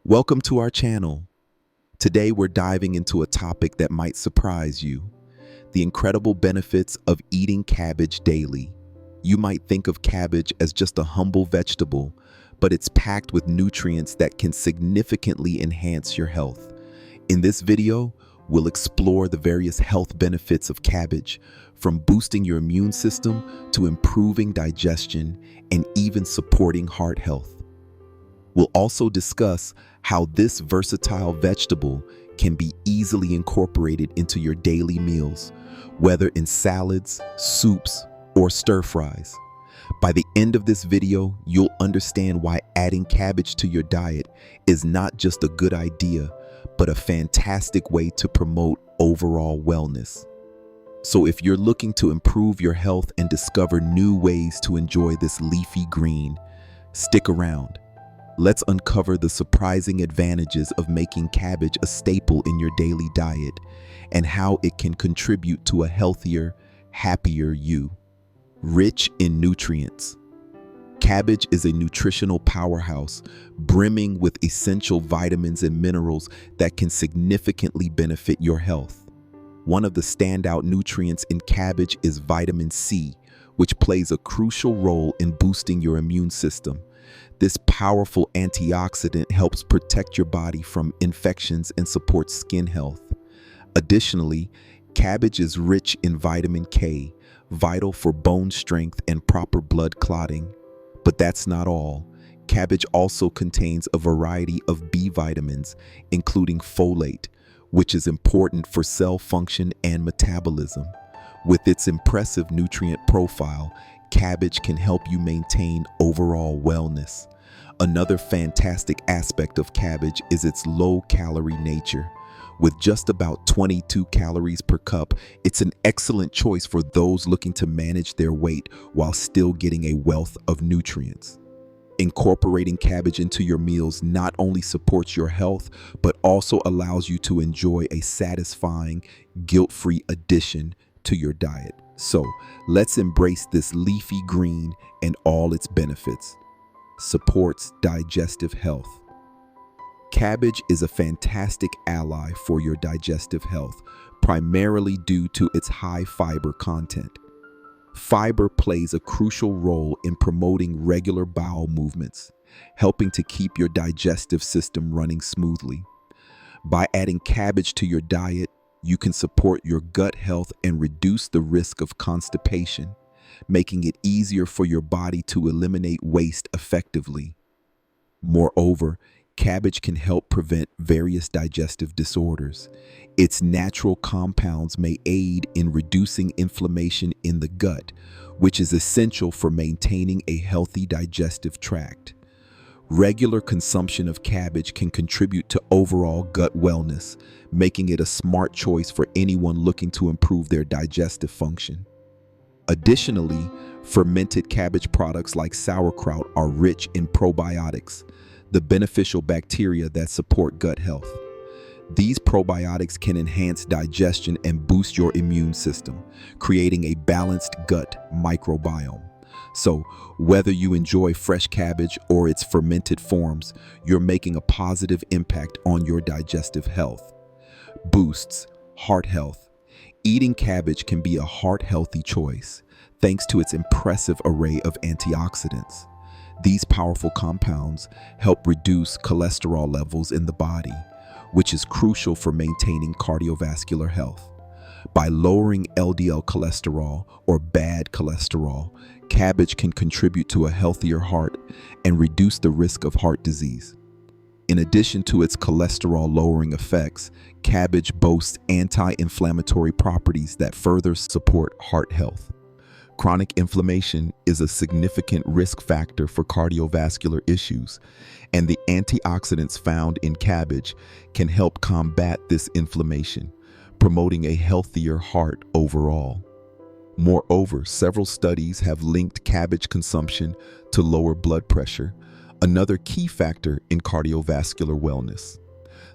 Welcome to our channel. Today we're diving into a topic that might surprise you: the incredible benefits of eating cabbage daily. You might think of cabbage as just a humble vegetable, but it's packed with nutrients that can significantly enhance your health. In this video, we'll explore the various health benefits of cabbage, from boosting your immune system to improving digestion and even supporting heart health. We'll also discuss how this versatile vegetable can be easily incorporated into your daily meals, whether in salads, soups, or stir-fries. By the end of this video, you'll understand why adding cabbage to your diet is not just a good idea, but a fantastic way to promote overall wellness. So if you're looking to improve your health and discover new ways to enjoy this leafy green, stick around. Let's uncover the surprising advantages of making cabbage a staple in your daily diet and how it can contribute to a healthier, happier you. Rich in nutrients. Cabbage is a nutritional powerhouse brimming with essential vitamins and minerals that can significantly benefit your health. One of the standout nutrients in cabbage is vitamin C, which plays a crucial role in boosting your immune system. This powerful antioxidant helps protect your body from infections and supports skin health. Additionally, cabbage is rich in vitamin K, vital for bone strength and proper blood clotting. But that's not all. Cabbage also contains a variety of B vitamins, including folate, which is important for cell function and metabolism. With its impressive nutrient profile, cabbage can help you maintain overall wellness. Another fantastic aspect of cabbage is its low-calorie nature. With just about 22 calories per cup, it's an excellent choice for those looking to manage their weight while still getting a wealth of nutrients. Incorporating cabbage into your meals not only supports your health, but also allows you to enjoy a satisfying, guilt-free addition to your diet. So, let's embrace this leafy green and all its benefits. Supports digestive health. Cabbage is a fantastic ally for your digestive health, primarily due to its high fiber content. Fiber plays a crucial role in promoting regular bowel movements, helping to keep your digestive system running smoothly. By adding cabbage to your diet, you can support your gut health and reduce the risk of constipation, making it easier for your body to eliminate waste effectively. Moreover, cabbage can help prevent various digestive disorders. Its natural compounds may aid in reducing inflammation in the gut, which is essential for maintaining a healthy digestive tract. Regular consumption of cabbage can contribute to overall gut wellness, making it a smart choice for anyone looking to improve their digestive function. Additionally, fermented cabbage products like sauerkraut are rich in probiotics, the beneficial bacteria that support gut health. These probiotics can enhance digestion and boost your immune system, creating a balanced gut microbiome. So, whether you enjoy fresh cabbage or its fermented forms, you're making a positive impact on your digestive health. Boosts heart health. Eating cabbage can be a heart-healthy choice, thanks to its impressive array of antioxidants. These powerful compounds help reduce cholesterol levels in the body, which is crucial for maintaining cardiovascular health. By lowering LDL cholesterol or bad cholesterol, cabbage can contribute to a healthier heart and reduce the risk of heart disease. In addition to its cholesterol-lowering effects, cabbage boasts anti-inflammatory properties that further support heart health. Chronic inflammation is a significant risk factor for cardiovascular issues, and the antioxidants found in cabbage can help combat this inflammation, promoting a healthier heart overall. Moreover, several studies have linked cabbage consumption to lower blood pressure, another key factor in cardiovascular wellness.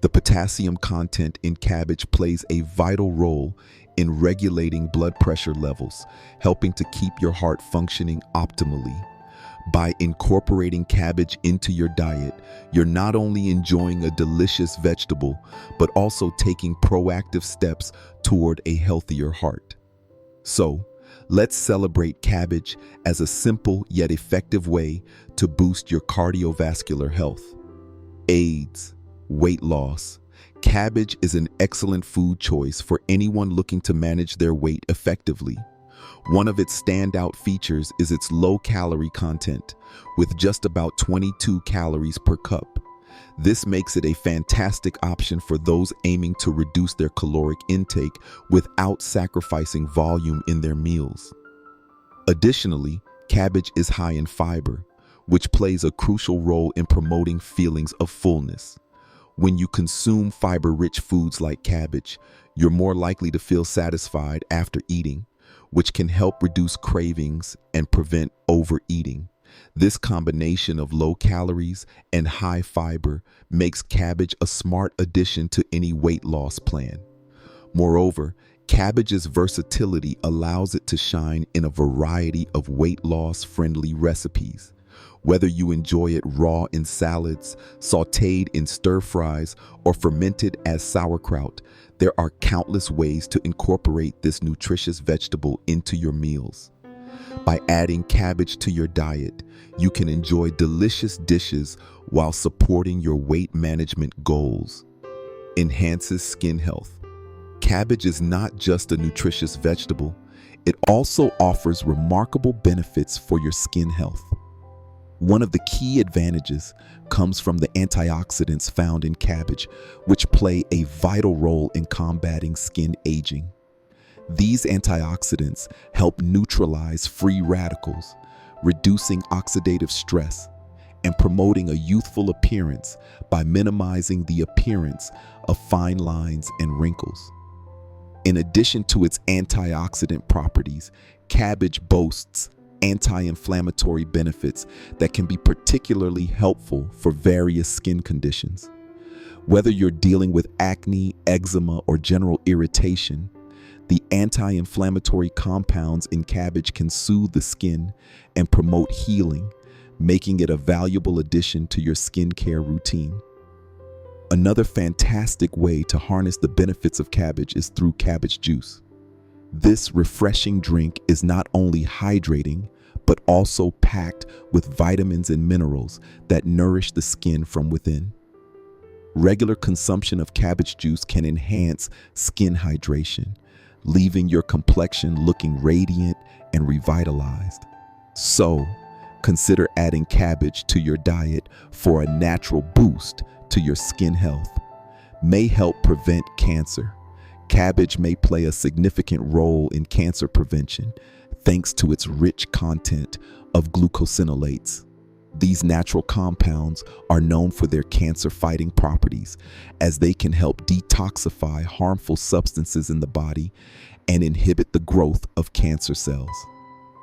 The potassium content in cabbage plays a vital role in regulating blood pressure levels, helping to keep your heart functioning optimally. By incorporating cabbage into your diet, you're not only enjoying a delicious vegetable, but also taking proactive steps toward a healthier heart. So, let's celebrate cabbage as a simple yet effective way to boost your cardiovascular health. AIDS, weight loss. Cabbage is an excellent food choice for anyone looking to manage their weight effectively. One of its standout features is its low-calorie content, with just about 22 calories per cup. This makes it a fantastic option for those aiming to reduce their caloric intake without sacrificing volume in their meals. Additionally, cabbage is high in fiber, which plays a crucial role in promoting feelings of fullness. When you consume fiber-rich foods like cabbage, you're more likely to feel satisfied after eating, which can help reduce cravings and prevent overeating. This combination of low calories and high fiber makes cabbage a smart addition to any weight loss plan. Moreover, cabbage's versatility allows it to shine in a variety of weight loss-friendly recipes. Whether you enjoy it raw in salads, sautéed in stir-fries, or fermented as sauerkraut, there are countless ways to incorporate this nutritious vegetable into your meals. By adding cabbage to your diet, you can enjoy delicious dishes while supporting your weight management goals. Enhances skin health. Cabbage is not just a nutritious vegetable, it also offers remarkable benefits for your skin health. One of the key advantages comes from the antioxidants found in cabbage, which play a vital role in combating skin aging. These antioxidants help neutralize free radicals, reducing oxidative stress, and promoting a youthful appearance by minimizing the appearance of fine lines and wrinkles. In addition to its antioxidant properties, cabbage boasts anti-inflammatory benefits that can be particularly helpful for various skin conditions. Whether you're dealing with acne, eczema, or general irritation, the anti-inflammatory compounds in cabbage can soothe the skin and promote healing, making it a valuable addition to your skincare routine. Another fantastic way to harness the benefits of cabbage is through cabbage juice. This refreshing drink is not only hydrating, but also packed with vitamins and minerals that nourish the skin from within. Regular consumption of cabbage juice can enhance skin hydration, leaving your complexion looking radiant and revitalized. So, consider adding cabbage to your diet for a natural boost to your skin health. May help prevent cancer. Cabbage may play a significant role in cancer prevention thanks to its rich content of glucosinolates. These natural compounds are known for their cancer-fighting properties, as they can help detoxify harmful substances in the body and inhibit the growth of cancer cells.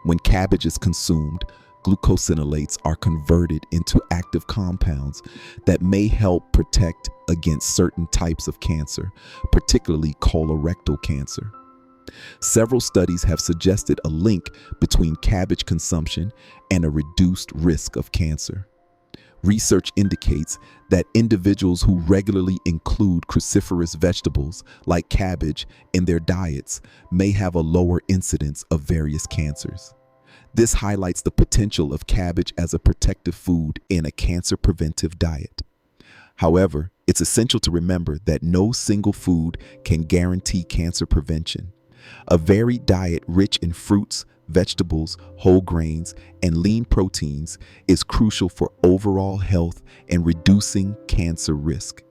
When cabbage is consumed, glucosinolates are converted into active compounds that may help protect against certain types of cancer, particularly colorectal cancer. Several studies have suggested a link between cabbage consumption and a reduced risk of cancer. Research indicates that individuals who regularly include cruciferous vegetables like cabbage in their diets may have a lower incidence of various cancers. This highlights the potential of cabbage as a protective food in a cancer-preventive diet. However, it's essential to remember that no single food can guarantee cancer prevention. A varied diet rich in fruits, vegetables, whole grains, and lean proteins is crucial for overall health and reducing cancer risk.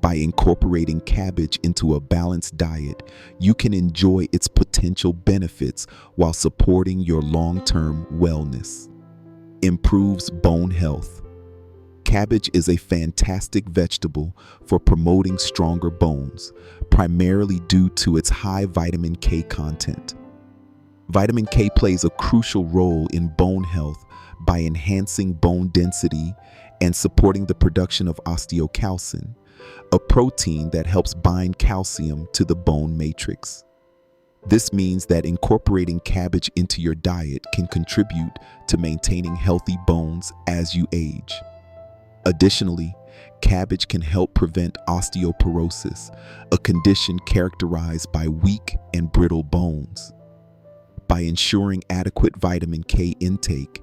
By incorporating cabbage into a balanced diet, you can enjoy its potential benefits while supporting your long-term wellness. Improves bone health. Cabbage is a fantastic vegetable for promoting stronger bones, primarily due to its high vitamin K content. Vitamin K plays a crucial role in bone health by enhancing bone density and supporting the production of osteocalcin, a protein that helps bind calcium to the bone matrix. This means that incorporating cabbage into your diet can contribute to maintaining healthy bones as you age. Additionally, cabbage can help prevent osteoporosis, a condition characterized by weak and brittle bones. By ensuring adequate vitamin K intake,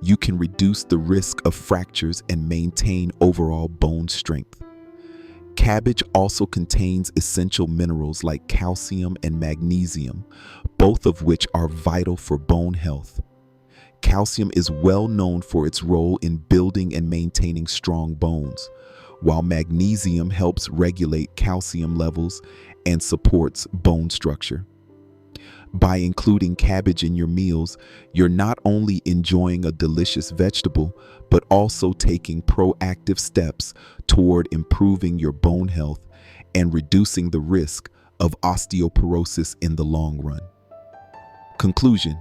you can reduce the risk of fractures and maintain overall bone strength. Cabbage also contains essential minerals like calcium and magnesium, both of which are vital for bone health. Calcium is well known for its role in building and maintaining strong bones, while magnesium helps regulate calcium levels and supports bone structure. By including cabbage in your meals, you're not only enjoying a delicious vegetable, but also taking proactive steps toward improving your bone health and reducing the risk of osteoporosis in the long run. Conclusion: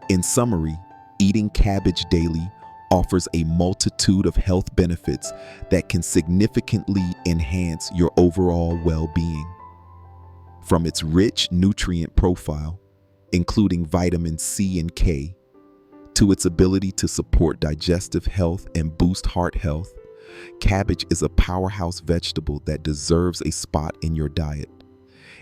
in summary, eating cabbage daily offers a multitude of health benefits that can significantly enhance your overall well-being. From its rich nutrient profile, including vitamin C and K, to its ability to support digestive health and boost heart health, cabbage is a powerhouse vegetable that deserves a spot in your diet.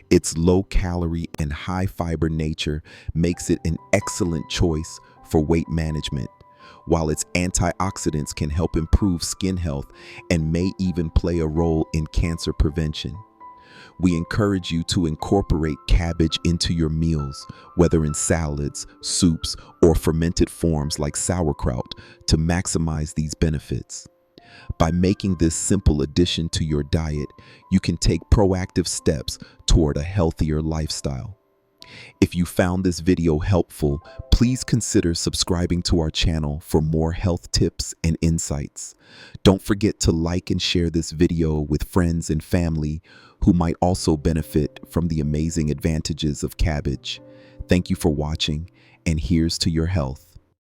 Its low-calorie and high-fiber nature makes it an excellent choice for weight management, while its antioxidants can help improve skin health and may even play a role in cancer prevention. We encourage you to incorporate cabbage into your meals, whether in salads, soups, or fermented forms like sauerkraut, to maximize these benefits. By making this simple addition to your diet, you can take proactive steps toward a healthier lifestyle. If you found this video helpful, please consider subscribing to our channel for more health tips and insights. Don't forget to like and share this video with friends and family who might also benefit from the amazing advantages of cabbage. Thank you for watching, and here's to your health.